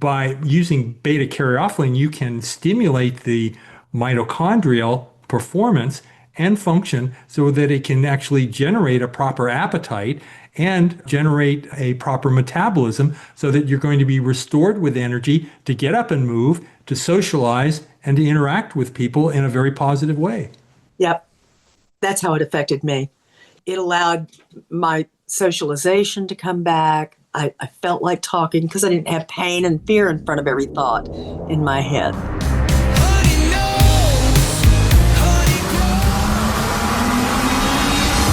by using beta-Caryophyllene, you can stimulate the mitochondrial performance and function so that it can actually generate a proper appetite and generate a proper metabolism so that you're going to be restored with energy to get up and move, to socialize, and to interact with people in a very positive way. Yep. That's how it affected me. It allowed my socialization to come back. I felt like talking because I didn't have pain and fear in front of every thought in my head.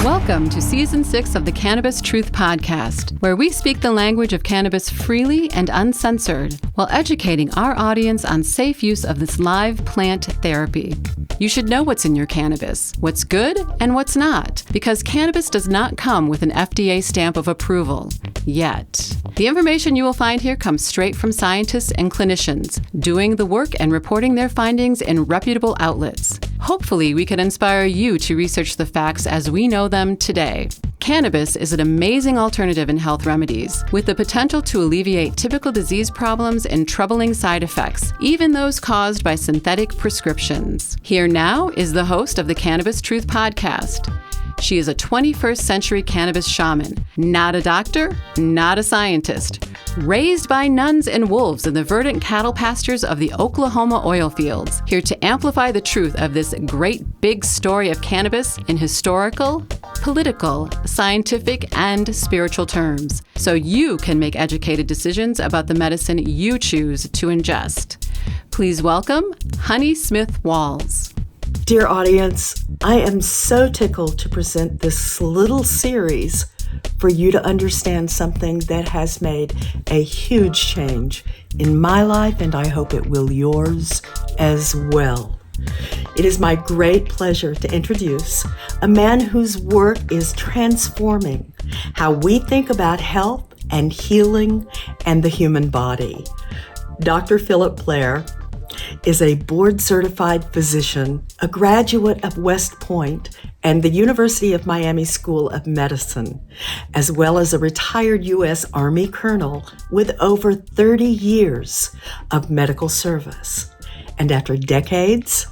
Welcome to Season 6 of the Cannabis Truth Podcast, where we speak the language of cannabis freely and uncensored while educating our audience on safe use of this live plant therapy. You should know what's in your cannabis, what's good and what's not, because cannabis does not come with an FDA stamp of approval, yet. The information you will find here comes straight from scientists and clinicians doing the work and reporting their findings in reputable outlets. Hopefully, we can inspire you to research the facts as we know them today. Cannabis is an amazing alternative in health remedies, with the potential to alleviate typical disease problems and troubling side effects, even those caused by synthetic prescriptions. Here now is the host of the Cannabis Truth Podcast. She is a 21st century cannabis shaman, not a doctor, not a scientist. Raised by nuns and wolves in the verdant cattle pastures of the Oklahoma oil fields, here to amplify the truth of this great big story of cannabis in historical, political, scientific, and spiritual terms, so you can make educated decisions about the medicine you choose to ingest. Please welcome Honey Smith Walls. Dear audience, I am so tickled to present this little series for you to understand something that has made a huge change in my life, and I hope it will yours as well. It is my great pleasure to introduce a man whose work is transforming how we think about health and healing and the human body. Dr. Philip Blair is a board-certified physician, a graduate of West Point and the University of Miami School of Medicine, as well as a retired U.S. Army colonel with over 30 years of medical service. And after decades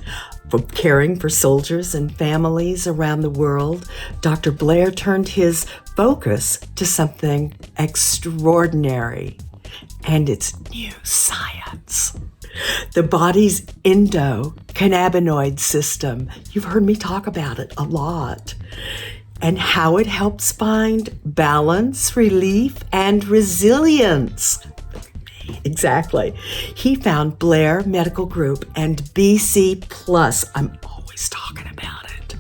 of caring for soldiers and families around the world, Dr. Blair turned his focus to something extraordinary, and it's new science. The body's endocannabinoid system. You've heard me talk about it a lot. And how it helps find balance, relief, and resilience. Exactly. He found Blair Medical Group and BC+. I'm always talking about it.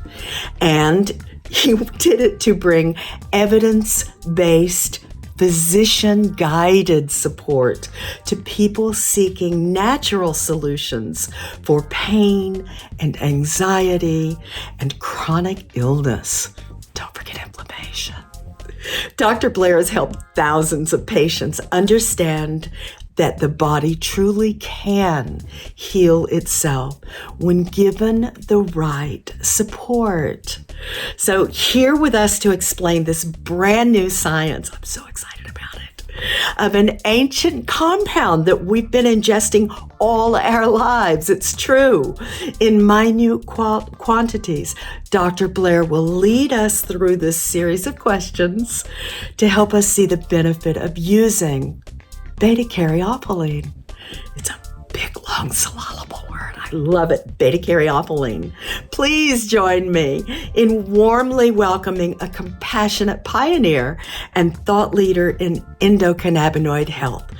And he did it to bring evidence-based physician-guided support to people seeking natural solutions for pain and anxiety and chronic illness. Don't forget inflammation. Dr. Blair has helped thousands of patients understand that the body truly can heal itself when given the right support. So here with us to explain this brand new science, I'm so excited about it, of an ancient compound that we've been ingesting all our lives. It's true, in minute quantities. Dr. Blair will lead us through this series of questions to help us see the benefit of using beta-Caryophyllene. It's a big, long, syllable word. I love it. Beta-Caryophyllene. Please join me in warmly welcoming a compassionate pioneer and thought leader in endocannabinoid health,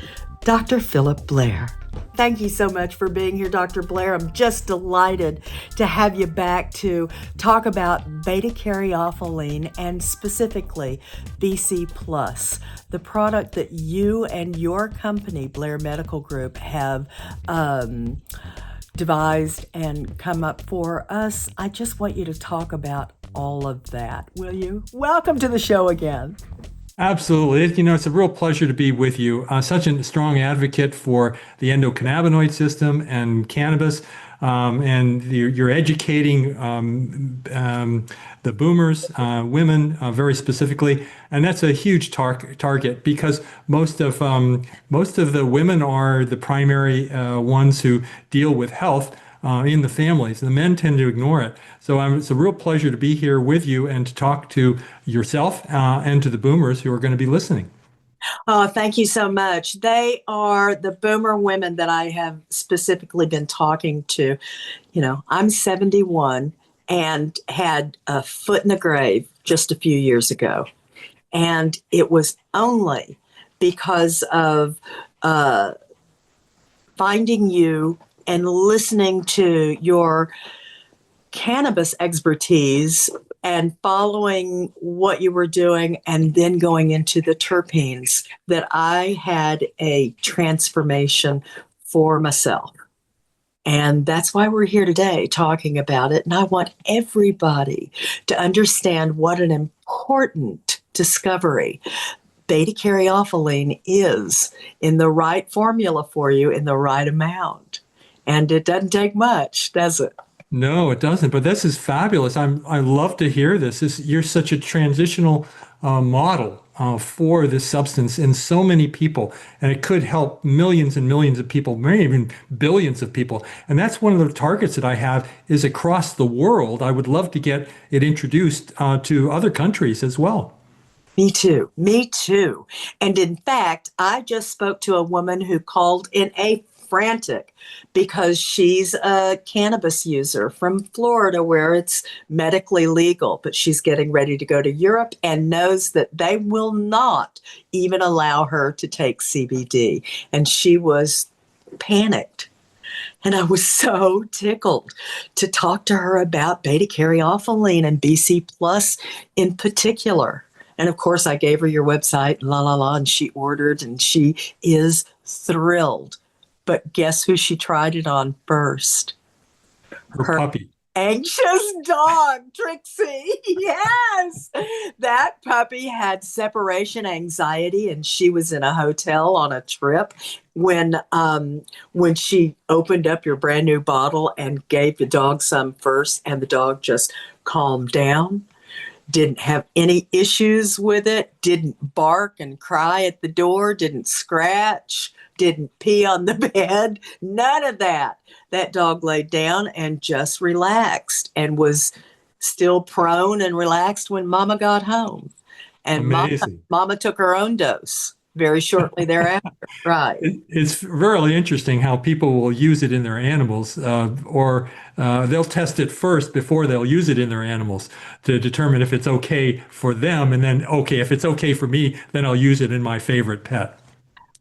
Dr. Philip Blair. Thank you so much for being here, Dr. Blair. I'm just delighted to have you back to talk about beta-Caryophyllene and specifically BC+, the product that you and your company, Blair Medical Group, have devised and come up for us. I just want you to talk about all of that, will you? Welcome to the show again. Absolutely. It's a real pleasure to be with you. Such a strong advocate for the endocannabinoid system and cannabis. and you're educating the boomers, women very specifically, and that's a huge target because most of the women are the primary ones who deal with health in the families. The men tend to ignore it. So it's a real pleasure to be here with you and to talk to yourself and to the boomers who are going to be listening. Oh, thank you so much. They are the boomer women that I have specifically been talking to. I'm 71 and had a foot in the grave just a few years ago. And it was only because of finding you and listening to your cannabis expertise and following what you were doing and then going into the terpenes that I had a transformation for myself. And that's why we're here today talking about it. And I want everybody to understand what an important discovery β-Caryophyllene is in the right formula for you in the right amount. And it doesn't take much, does it? No, it doesn't. But this is fabulous. I love to hear this. You're such a transitional model for this substance in so many people, and it could help millions and millions of people, maybe even billions of people. And that's one of the targets that I have is across the world. I would love to get it introduced to other countries as well. Me too. Me too. And in fact, I just spoke to a woman who called in a frantic because she's a cannabis user from Florida where it's medically legal, but she's getting ready to go to Europe and knows that they will not even allow her to take CBD. And she was panicked. And I was so tickled to talk to her about β-Caryophyllene and BC Plus in particular. And of course, I gave her your website, and she ordered, and she is thrilled. But guess who she tried it on first? Her puppy. Anxious dog, Trixie. Yes. That puppy had separation anxiety, and she was in a hotel on a trip when she opened up your brand new bottle and gave the dog some first, and the dog just calmed down. Didn't have any issues with it, didn't bark and cry at the door, didn't scratch, didn't pee on the bed, none of that. That dog laid down and just relaxed and was still prone and relaxed when Mama got home. And Mama took her own dose very shortly thereafter. Right. It's really interesting how people will use it in their animals, or they'll test it first before they'll use it in their animals to determine if it's okay for them. And then, okay, if it's okay for me, then I'll use it in my favorite pet.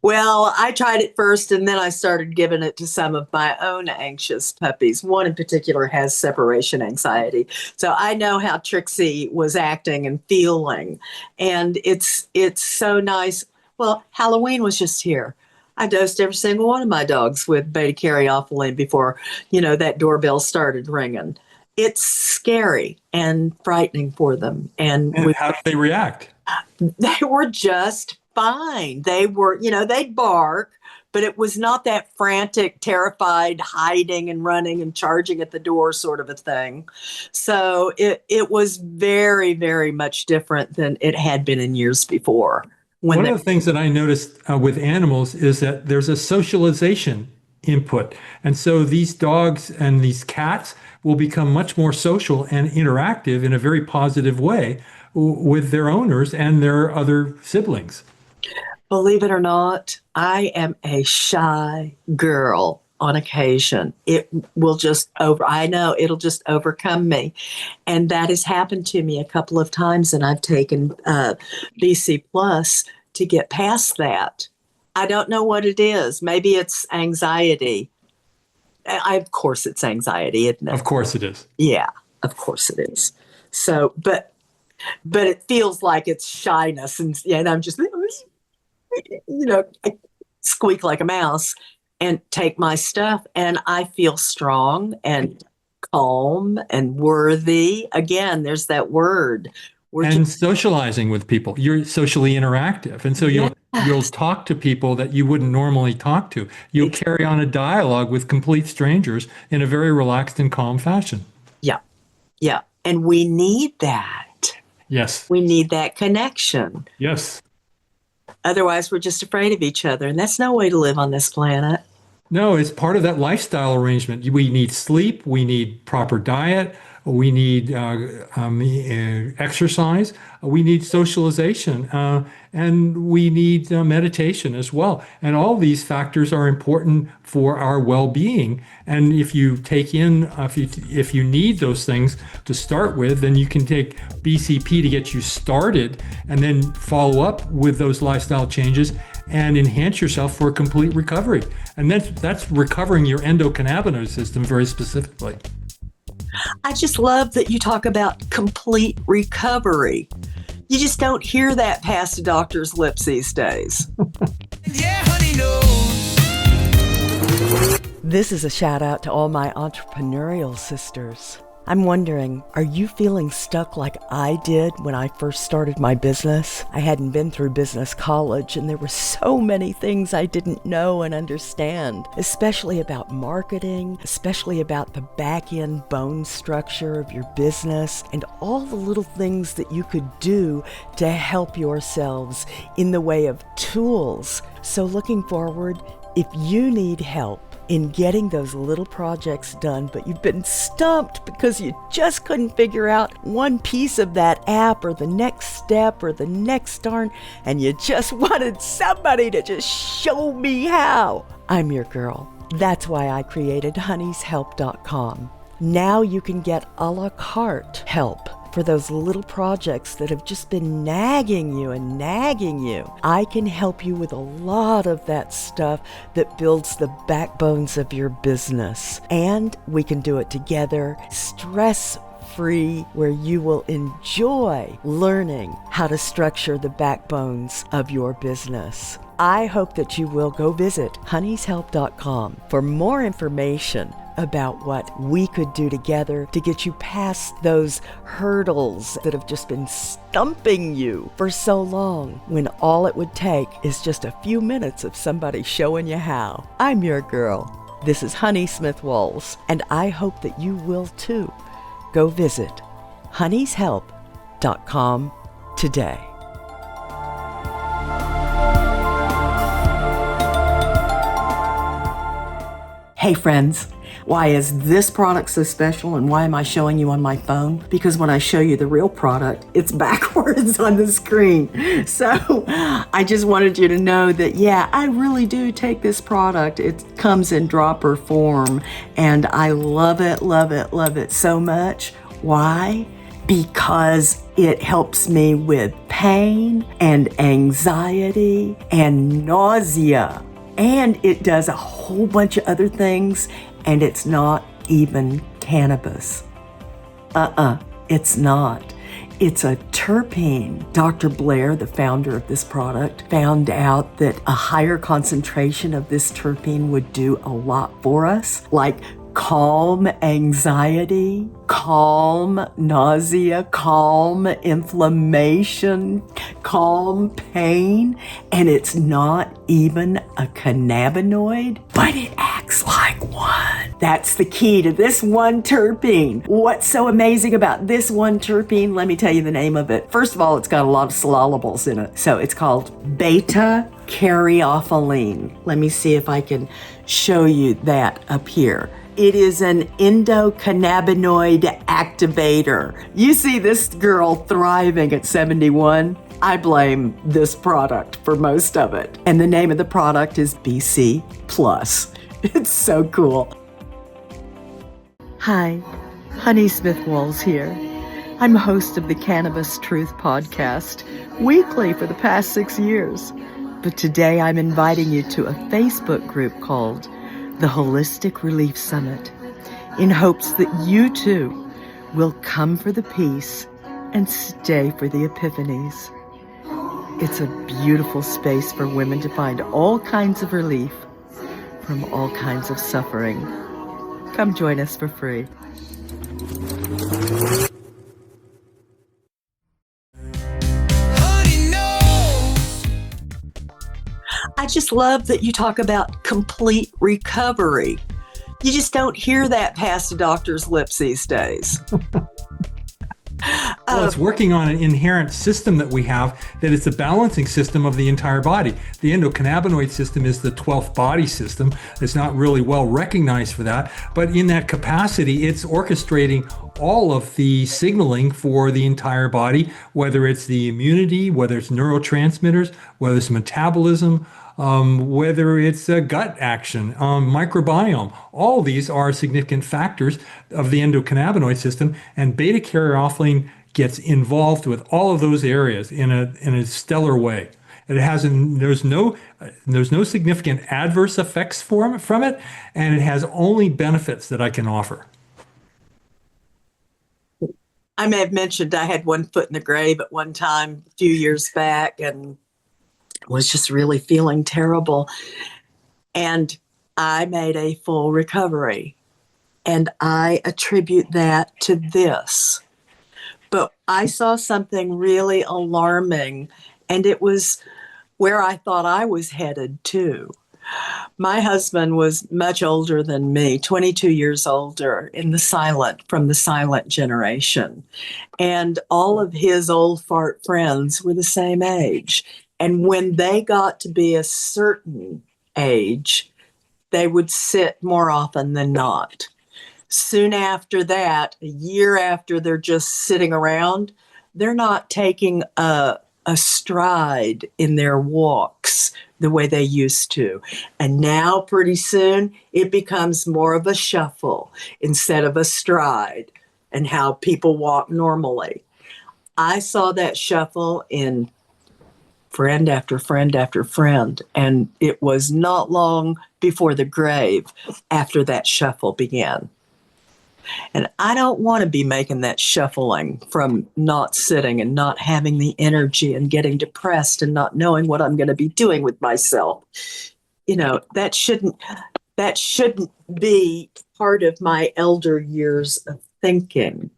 Well, I tried it first, and then I started giving it to some of my own anxious puppies. One in particular has separation anxiety. So I know how Trixie was acting and feeling. And it's so nice. Well, Halloween was just here. I dosed every single one of my dogs with β-Caryophyllene before, that doorbell started ringing. It's scary and frightening for them. And how do they react? They were just fine. They were, they'd bark, but it was not that frantic, terrified, hiding and running and charging at the door sort of a thing. So it was very, very much different than it had been in years before. One of the things that I noticed with animals is that there's a socialization input. And so these dogs and these cats will become much more social and interactive in a very positive way with their owners and their other siblings. Believe it or not, I am a shy girl on occasion. It'll just overcome me. And that has happened to me a couple of times, and I've taken BC Plus to get past that. I don't know what it is. Maybe it's anxiety. Of course it's anxiety, isn't it? Of course it is. Yeah, of course it is. So, but it feels like it's shyness, and I'm just, I squeak like a mouse and take my stuff, and I feel strong and calm and worthy. Again, there's that word. And socializing with people. You're socially interactive. And so you'll You'll talk to people that you wouldn't normally talk to. You'll carry on a dialogue with complete strangers in a very relaxed and calm fashion. Yeah. Yeah. And we need that. Yes. We need that connection. Yes. Otherwise, we're just afraid of each other. And that's no way to live on this planet. No, it's part of that lifestyle arrangement. We need sleep. We need proper diet. We need exercise. We need socialization. And we need meditation as well. And all these factors are important for our well-being. And if you if you need those things to start with, then you can take BCP to get you started and then follow up with those lifestyle changes and enhance yourself for a complete recovery. And that's recovering your endocannabinoid system very specifically. I just love that you talk about complete recovery. You just don't hear that past a doctor's lips these days. Yeah, honey knows. This is a shout out to all my entrepreneurial sisters. I'm wondering, are you feeling stuck like I did when I first started my business? I hadn't been through business college, and there were so many things I didn't know and understand, especially about marketing, especially about the back-end bone structure of your business, and all the little things that you could do to help yourselves in the way of tools. So looking forward, if you need help in getting those little projects done, but you've been stumped because you just couldn't figure out one piece of that app or the next step or the next darn, and you just wanted somebody to just show me how. I'm your girl. That's why I created honeyshelp.com. Now you can get a la carte help for those little projects that have just been nagging you. I can help you with a lot of that stuff that builds the backbones of your business. And we can do it together, stress-free, where you will enjoy learning how to structure the backbones of your business. I hope that you will go visit honeyshelp.com for more information about what we could do together to get you past those hurdles that have just been stumping you for so long, when all it would take is just a few minutes of somebody showing you how. I'm your girl. This is Honey Smith Walls, and I hope that you will too. Go visit honeyshelp.com today. Hey friends, why is this product so special, and why am I showing you on my phone? Because when I show you the real product, it's backwards on the screen. So I just wanted you to know that, yeah, I really do take this product. It comes in dropper form, and I love it so much. Why? Because it helps me with pain and anxiety and nausea. And it does a whole bunch of other things, and it's not even cannabis. It's not. It's a terpene. Dr. Blair, the founder of this product, found out that a higher concentration of this terpene would do a lot for us, like calm anxiety, calm nausea, calm inflammation, calm pain, and it's not even a cannabinoid, but it acts like one. That's the key to this one terpene. What's so amazing about this one terpene? Let me tell you the name of it. First of all, it's got a lot of syllables in it. So it's called β-Caryophyllene. Let me see if I can show you that up here. It is an endocannabinoid activator. You see this girl thriving at 71? I blame this product for most of it. And the name of the product is BC+. It's so cool. Hi, Honey Smith Walls here. I'm host of the Cannabis Truth Podcast, weekly for the past 6 years. But today I'm inviting you to a Facebook group called the Holistic Relief Summit, in hopes that you too will come for the peace and stay for the epiphanies. It's a beautiful space for women to find all kinds of relief from all kinds of suffering. Come join us for free. just love that you talk about complete recovery. You just don't hear that past a doctor's lips these days. Well, it's working on an inherent system that we have that is the balancing system of the entire body. The endocannabinoid system is the 12th body system. It's not really well recognized for that, but in that capacity, it's orchestrating all of the signaling for the entire body, whether it's the immunity, whether it's neurotransmitters, whether it's metabolism, whether it's gut action, microbiome. All these are significant factors of the endocannabinoid system, and beta-Caryophyllene gets involved with all of those areas in a stellar way. There's no significant adverse effects from it, and it has only benefits that I can offer. I may have mentioned I had one foot in the grave at one time a few years back and was just really feeling terrible. And I made a full recovery. And I attribute that to this. But I saw something really alarming, and it was where I thought I was headed too. My husband was much older than me, 22 years older, from the silent generation. And all of his old fart friends were the same age. And when they got to be a certain age, they would sit more often than not. Soon after that, a year after they're just sitting around, they're not taking a stride in their walks the way they used to. And now pretty soon it becomes more of a shuffle instead of a stride and how people walk normally. I saw that shuffle in friend after friend after friend, and it was not long before the grave after that shuffle began. And I don't want to be making that shuffling from not sitting and not having the energy and getting depressed and not knowing what I'm going to be doing with myself. You know, that shouldn't be part of my elder years of thinking.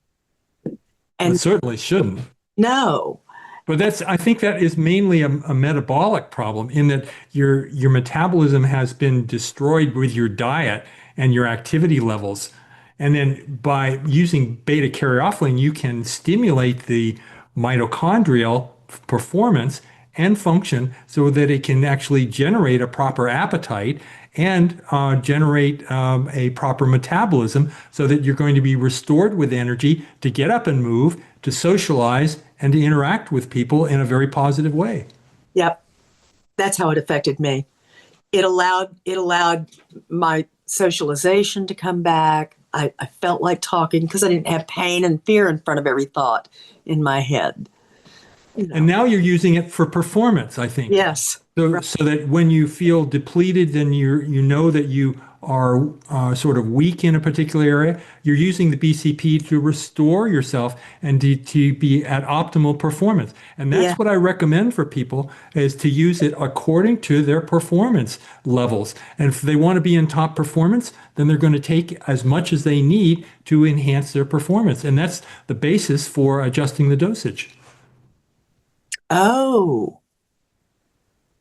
And It certainly shouldn't. No. But I think that is mainly a metabolic problem, in that your metabolism has been destroyed with your diet and your activity levels. And then by using beta-Caryophyllene, you can stimulate the mitochondrial performance and function so that it can actually generate a proper appetite and generate a proper metabolism, so that you're going to be restored with energy to get up and move, to socialize, and to interact with people in a very positive way. Yep. That's how it affected me. It allowed my socialization to come back. I felt like talking because I didn't have pain and fear in front of every thought in my head. You know. And now you're using it for performance, I think. Yes. So that when you feel depleted, then you know that you are sort of weak in a particular area. You're using the BCP to restore yourself and to be at optimal performance. And that's what I recommend for people, is to use it according to their performance levels. And if they want to be in top performance, then they're going to take as much as they need to enhance their performance. And that's the basis for adjusting the dosage. Oh.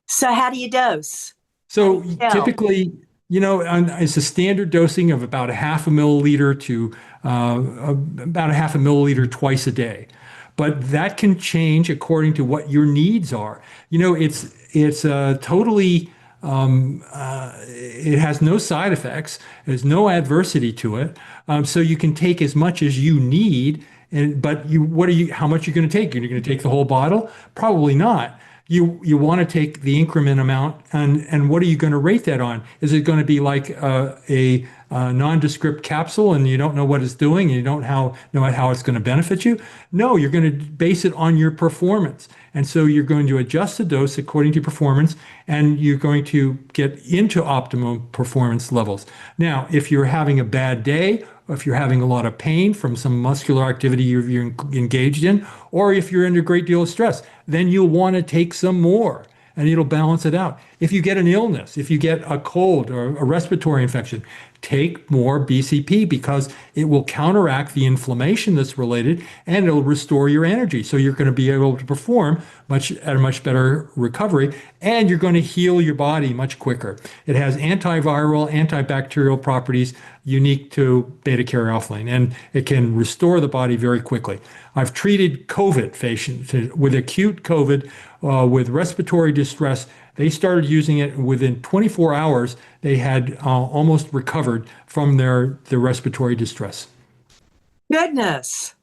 So how do you dose? So typically, it's a standard dosing of about 0.5 milliliter to about 0.5 milliliter twice a day. But that can change according to what your needs are. It's totally, it has no side effects. There's no adversity to it. So you can take as much as you need. But how much are you going to take? You're going to take the whole bottle? Probably not. You want to take the increment amount, and what are you going to rate that on? Is it going to be like a nondescript capsule, and you don't know what it's doing, and you don't know how it's going to benefit you? No, you're going to base it on your performance. And so you're going to adjust the dose according to performance, and you're going to get into optimum performance levels. Now, if you're having a bad day, or if you're having a lot of pain from some muscular activity you're engaged in, or if you're under a great deal of stress, then you'll want to take some more. and it'll balance it out. If you get an illness, if you get a cold or a respiratory infection, take more BCP because it will counteract the inflammation that's related and it'll restore your energy. So you're going to be able to perform at a much better recovery, and you're going to heal your body much quicker. It has antiviral, antibacterial properties unique to beta-Caryophyllene, and it can restore the body very quickly. I've treated COVID patients with acute COVID, with respiratory distress. They started using it within 24 hours. They had almost recovered from their respiratory distress. Goodness.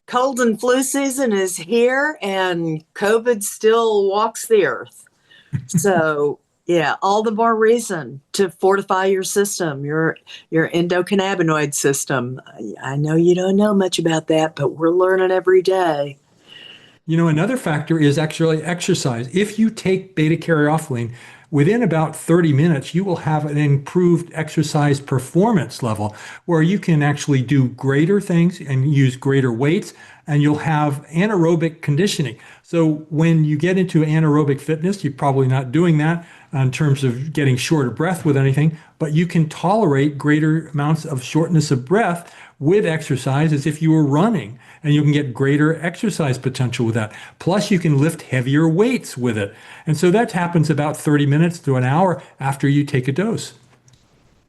Cold and flu season is here, and COVID still walks the earth. So, yeah, all the more reason to fortify your system, your endocannabinoid system. I know you don't know much about that, but we're learning every day. Another factor is actually exercise. If you take beta-Caryophyllene, within about 30 minutes, you will have an improved exercise performance level where you can actually do greater things and use greater weights, and you'll have anaerobic conditioning. So when you get into anaerobic fitness, you're probably not doing that in terms of getting short of breath with anything, but you can tolerate greater amounts of shortness of breath with exercise as if you were running, and you can get greater exercise potential with that. Plus, you can lift heavier weights with it. And so that happens about 30 minutes to an hour after you take a dose.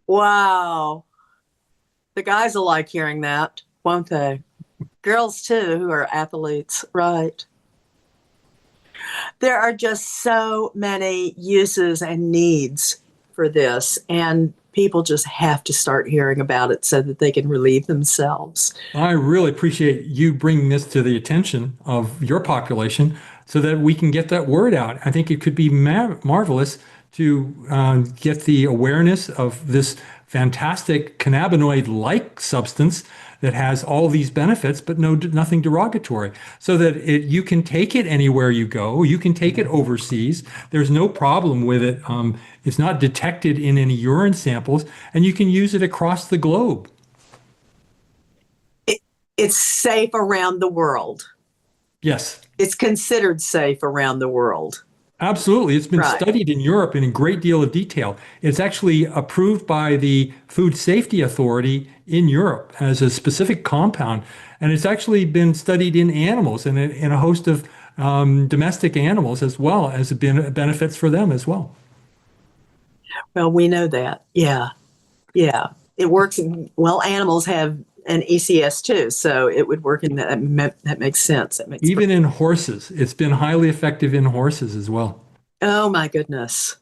Wow. The guys will like hearing that, won't they? Girls, too, who are athletes, right? There are just so many uses and needs for this, and people just have to start hearing about it so that they can relieve themselves. I really appreciate you bringing this to the attention of your population so that we can get that word out. I think it could be marvelous to get the awareness of this fantastic cannabinoid-like substance that has all these benefits, but nothing derogatory, so that you can take it anywhere you go. You can take it overseas. There's no problem with it. It's not detected in any urine samples, and you can use it across the globe. It's safe around the world. Yes. It's considered safe around the world. Absolutely. It's been Right. studied in Europe in a great deal of detail. It's actually approved by the Food Safety Authority in Europe as a specific compound. And it's actually been studied in animals and in a host of domestic animals as well, as benefits for them as well. Well, we know that. Yeah. Yeah. It works. Well, animals have an ECS too, so it would work in that. That makes sense. That makes Even in horses, it's been highly effective in horses as well. Oh my goodness.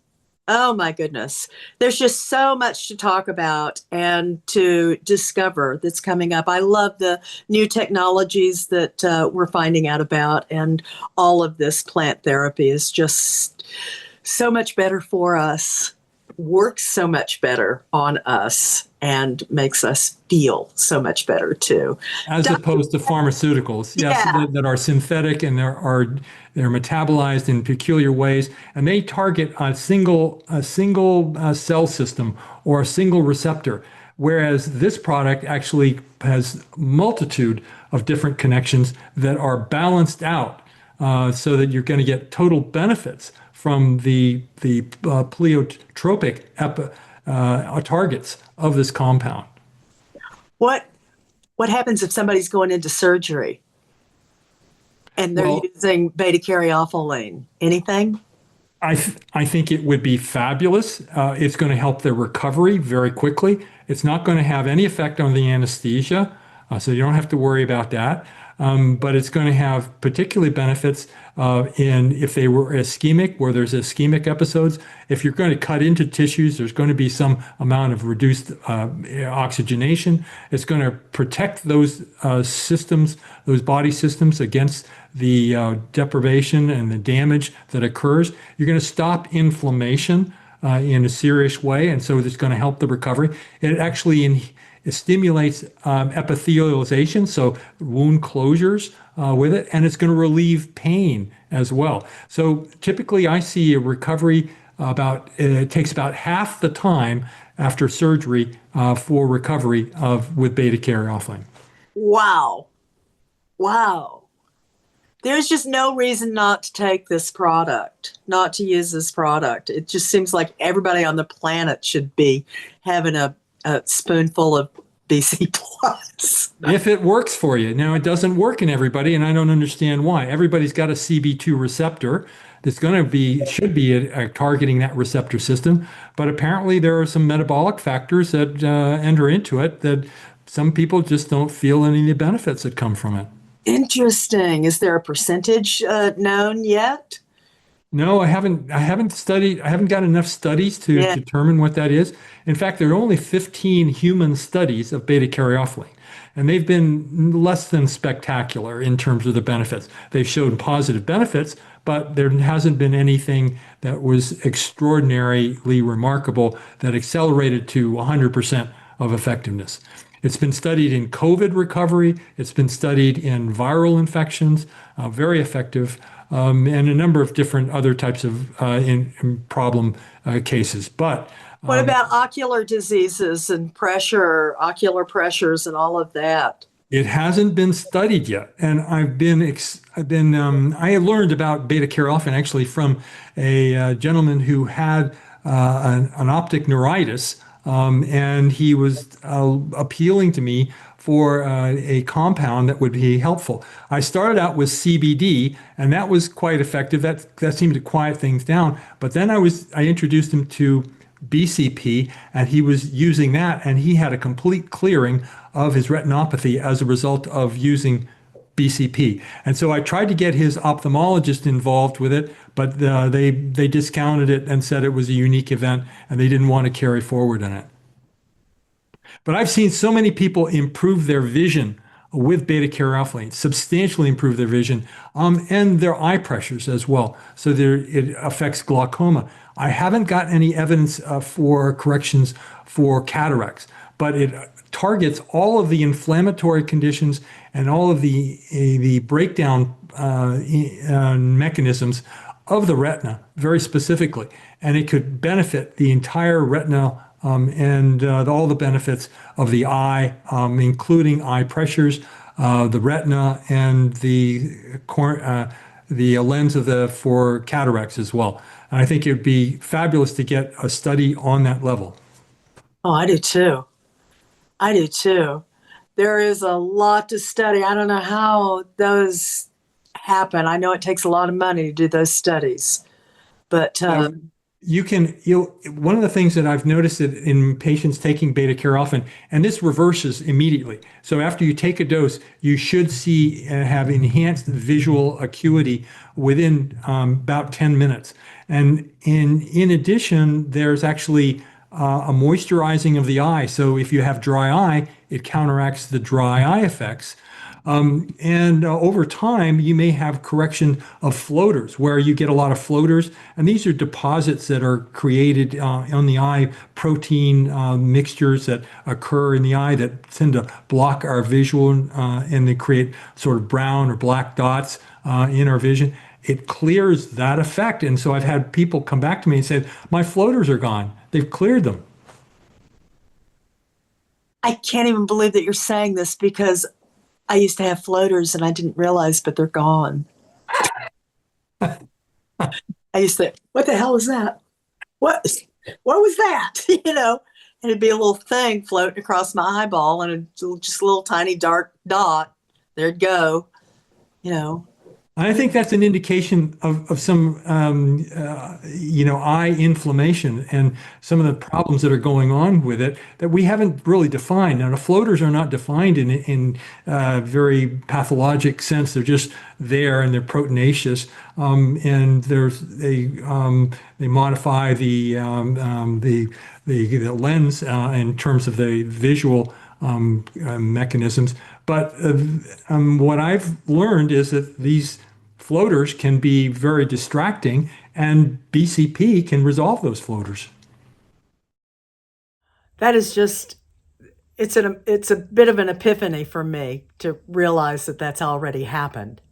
Oh my goodness. There's just so much to talk about and to discover that's coming up. I love the new technologies that we're finding out about, and all of this plant therapy is just so much better for us, works so much better on us, and makes us feel so much better too. As opposed to pharmaceuticals, yes, Yeah. that are synthetic and they're metabolized in peculiar ways, and they target a single cell system or a single receptor. Whereas this product actually has multitude of different connections that are balanced out, so that you're going to get total benefits from the pleiotropic targets of this compound. What happens if somebody's going into surgery and they're using beta-Caryophyllene? Anything? I think it would be fabulous. It's going to help their recovery very quickly. It's not going to have any effect on the anesthesia, so you don't have to worry about that. But it's going to have particularly benefits in if they were ischemic, where there's ischemic episodes. If you're going to cut into tissues, there's going to be some amount of reduced oxygenation. It's going to protect those systems, those body systems against the deprivation and the damage that occurs. You're going to stop inflammation in a serious way, and so it's going to help the recovery. It actually it stimulates epithelialization, so wound closures with it, and it's going to relieve pain as well. So typically I see a recovery it takes about half the time after surgery for recovery with beta-Caryophyllene. Wow. Wow. There's just no reason not to take this product, not to use this product. It just seems like everybody on the planet should be having a spoonful of BC plus. If it works for you. Now, it doesn't work in everybody, and I don't understand why. Everybody's got a CB2 receptor that's going to be, should be targeting that receptor system. But apparently there are some metabolic factors that enter into it that some people just don't feel any of the benefits that come from it. Interesting. Is there a percentage known yet? No, I haven't studied, I haven't got enough studies to determine what that is. In fact, there are only 15 human studies of beta-Caryophyllene, and they've been less than spectacular in terms of the benefits. They've shown positive benefits, but there hasn't been anything that was extraordinarily remarkable that accelerated to 100% of effectiveness. It's been studied in COVID recovery. It's been studied in viral infections, very effective, and a number of different other types of in problem cases. But what about ocular diseases and pressure, ocular pressures, and all of that? It hasn't been studied yet, and I learned about beta-Caryophyllene actually from a gentleman who had an optic neuritis. And he was appealing to me for a compound that would be helpful. I started out with CBD, and that was quite effective. That seemed to quiet things down. But then I introduced him to BCP, and he was using that, and he had a complete clearing of his retinopathy as a result of using BCP. And so I tried to get his ophthalmologist involved with it, but they discounted it and said it was a unique event and they didn't want to carry forward in it. But I've seen so many people improve their vision with beta-Caryophyllene, substantially improve their vision, and their eye pressures as well. So it affects glaucoma. I haven't got any evidence for corrections for cataracts, but it targets all of the inflammatory conditions and all of the breakdown mechanisms of the retina very specifically. And it could benefit the entire retina and all the benefits of the eye, including eye pressures, the retina, and the lens for cataracts as well. And I think it would be fabulous to get a study on that level. Oh, I do too. I do too. There is a lot to study. I don't know how those happen. I know it takes a lot of money to do those studies, but one of the things that I've noticed that in patients taking beta-Caryophyllene, and this reverses immediately. So after you take a dose, you should see have enhanced visual acuity within about 10 minutes. And in addition, there's actually a moisturizing of the eye. So if you have dry eye, it counteracts the dry eye effects. And over time, you may have correction of floaters, where you get a lot of floaters. And these are deposits that are created on the eye, protein mixtures that occur in the eye that tend to block our visual, and they create sort of brown or black dots in our vision. It clears that effect. And so I've had people come back to me and say, my floaters are gone. They've cleared them. I can't even believe that you're saying this, because I used to have floaters and I didn't realize, but they're gone. I used to think, what the hell is that? What was that? And it'd be a little thing floating across my eyeball, and just a little tiny dark dot. There'd go, I think that's an indication of some, eye inflammation and some of the problems that are going on with it that we haven't really defined. Now, the floaters are not defined in very pathologic sense. They're just there, and they're proteinaceous, and they modify the lens in terms of the visual mechanisms. But what I've learned is that these floaters can be very distracting, and BCP can resolve those floaters. That is just, it's a bit of an epiphany for me to realize that that's already happened,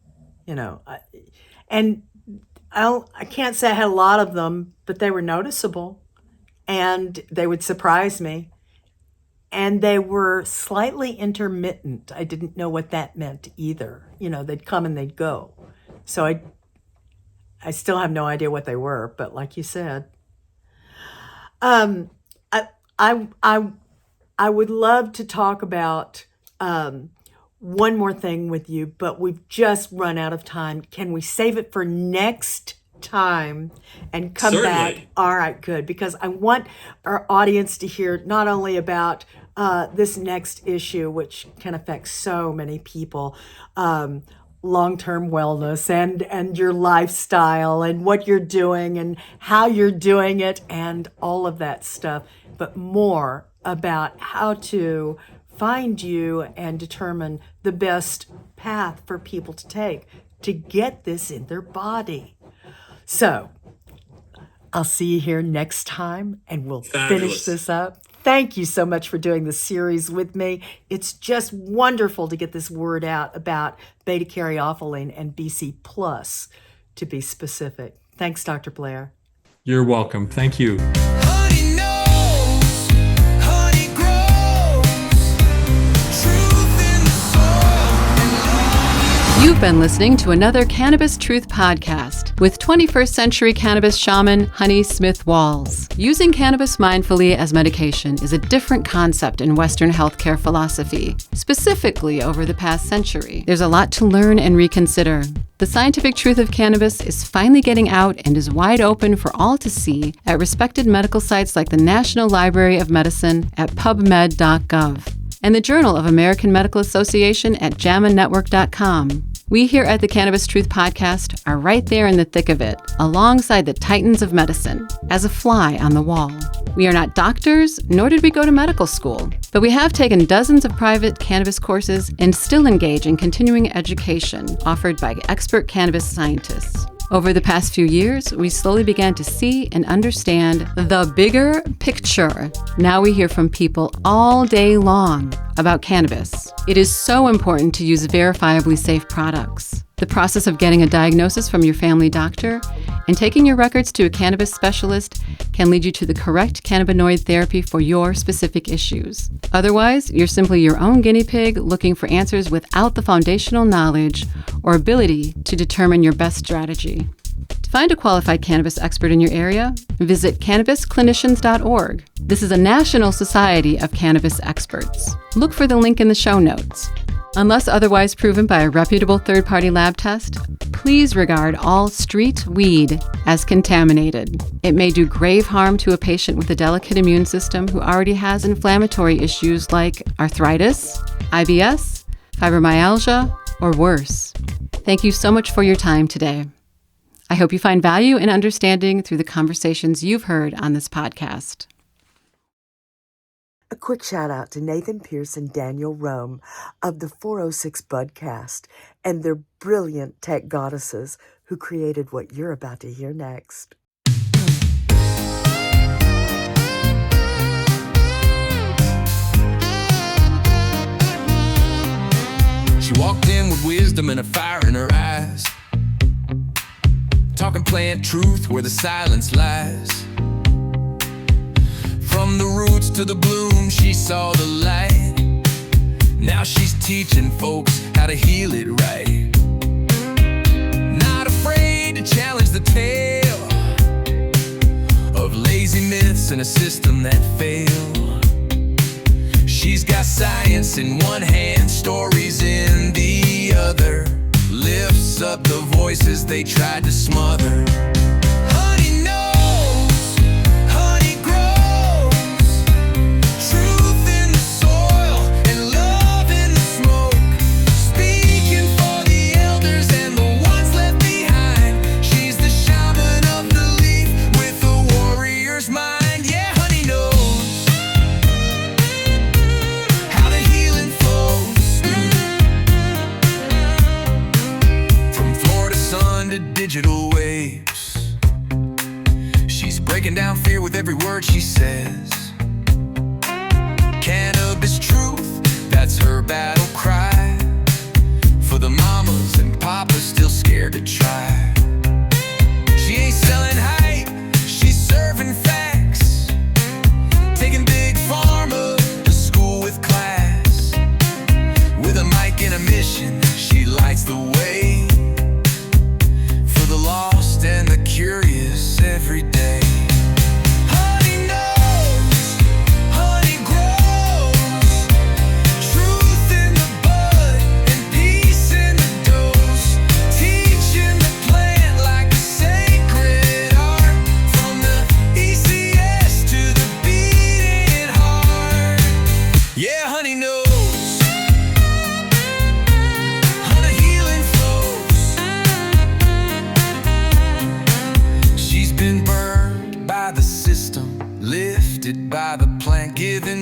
and I can't say I had a lot of them, but they were noticeable, and they would surprise me, and they were slightly intermittent. I didn't know what that meant either. They'd come and they'd go. So I still have no idea what they were, but like you said, I would love to talk about one more thing with you, but we've just run out of time. Can we save it for next time and come Certainly. back? All right, good, because I want our audience to hear not only about this next issue, which can affect so many people, long-term wellness and your lifestyle and what you're doing and how you're doing it and all of that stuff, but more about how to find you and determine the best path for people to take to get this in their body. So I'll see you here next time and we'll finish Fabulous. this up. Thank you so much for doing this series with me. It's just wonderful to get this word out about beta-Caryophyllene and BC+, to be specific. Thanks, Dr. Blair. You're welcome. Thank you. Honey knows, honey grows, truth in the soil. You've been listening to another Cannabis Truth Podcast with 21st century cannabis shaman Honey Smith Walls. Using cannabis mindfully as medication is a different concept in Western healthcare philosophy, specifically over the past century. There's a lot to learn and reconsider. The scientific truth of cannabis is finally getting out and is wide open for all to see at respected medical sites like the National Library of Medicine at pubmed.gov and the Journal of American Medical Association at JAMAnetwork.com. We here at the Cannabis Truth Podcast are right there in the thick of it, alongside the titans of medicine, as a fly on the wall. We are not doctors, nor did we go to medical school, but we have taken dozens of private cannabis courses and still engage in continuing education offered by expert cannabis scientists. Over the past few years, we slowly began to see and understand the bigger picture. Now we hear from people all day long about cannabis. It is so important to use verifiably safe products. The process of getting a diagnosis from your family doctor and taking your records to a cannabis specialist can lead you to the correct cannabinoid therapy for your specific issues. Otherwise, you're simply your own guinea pig looking for answers without the foundational knowledge or ability to determine your best strategy. To find a qualified cannabis expert in your area, visit cannabisclinicians.org. This is a national society of cannabis experts. Look for the link in the show notes. Unless otherwise proven by a reputable third-party lab test, please regard all street weed as contaminated. It may do grave harm to a patient with a delicate immune system who already has inflammatory issues like arthritis, IBS, fibromyalgia, or worse. Thank you so much for your time today. I hope you find value and understanding through the conversations you've heard on this podcast. A quick shout out to Nathan Pierce and Daniel Rome of the 406 Budcast and their brilliant tech goddesses who created what you're about to hear next. She walked in with wisdom and a fire in her eyes, talking plant truth where the silence lies. From the roots to the bloom, she saw the light. Now she's teaching folks how to heal it right. Not afraid to challenge the tale of lazy myths and a system that failed. She's got science in one hand, stories in the other. Lifts up the voices they tried to smother. Honey knows, honey grows, truth in the soil and love in the smoke. Speaking for the elders and the ones left behind. She's the shaman of the leaf with a warrior's mind. Yeah, honey knows how the healing flows. From Florida sun to digital waves,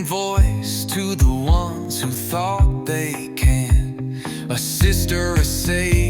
second voice to the ones who thought they can. A sister, a savior,